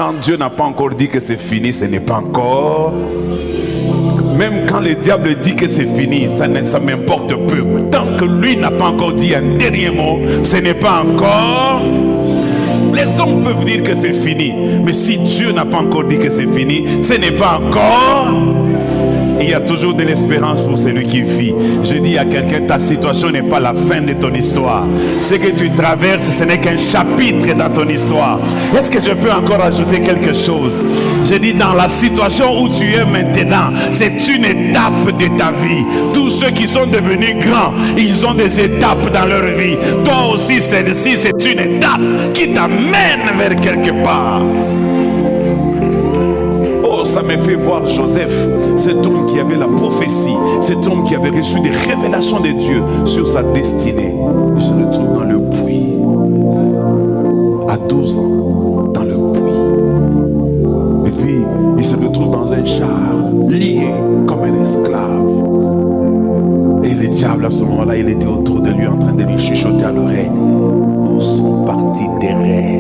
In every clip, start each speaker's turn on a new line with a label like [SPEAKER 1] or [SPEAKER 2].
[SPEAKER 1] Quand Dieu n'a pas encore dit que c'est fini, ce n'est pas encore. Même quand le diable dit que c'est fini, ça m'importe peu. Tant que lui n'a pas encore dit un dernier mot, ce n'est pas encore. Les hommes peuvent dire que c'est fini, mais si Dieu n'a pas encore dit que c'est fini, ce n'est pas encore. Il y a toujours de l'espérance pour celui qui vit. Je dis à quelqu'un, ta situation n'est pas la fin de ton histoire. Ce que tu traverses, ce n'est qu'un chapitre dans ton histoire. Est-ce que je peux encore ajouter quelque chose? Je dis, dans la situation où tu es maintenant, c'est une étape de ta vie. Tous ceux qui sont devenus grands, ils ont des étapes dans leur vie. Toi aussi, celle-ci, c'est une étape qui t'amène vers quelque part. Ça me fait voir Joseph, cet homme qui avait la prophétie, cet homme qui avait reçu des révélations de Dieu sur sa destinée. Il se retrouve dans le puits, à 12 ans, dans le puits. Et puis, il se retrouve dans un char, lié comme un esclave. Et le diable, à ce moment-là, il était autour de lui, en train de lui chuchoter à l'oreille. Où sont partis tes rêves?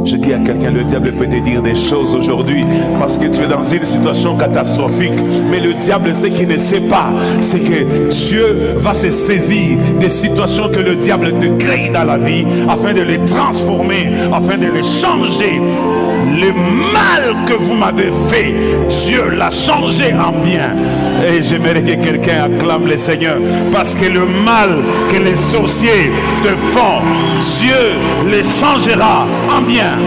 [SPEAKER 1] Je dis à quelqu'un, le diable peut te dire des choses aujourd'hui parce que tu es dans une situation catastrophique. Mais le diable, ce qu'il ne sait pas, c'est que Dieu va se saisir des situations que le diable te crée dans la vie afin de les transformer, afin de les changer. Le mal que vous m'avez fait, Dieu l'a changé en bien. Et j'aimerais que quelqu'un acclame le Seigneur, parce que le mal que les sorciers te font, Dieu les changera en bien.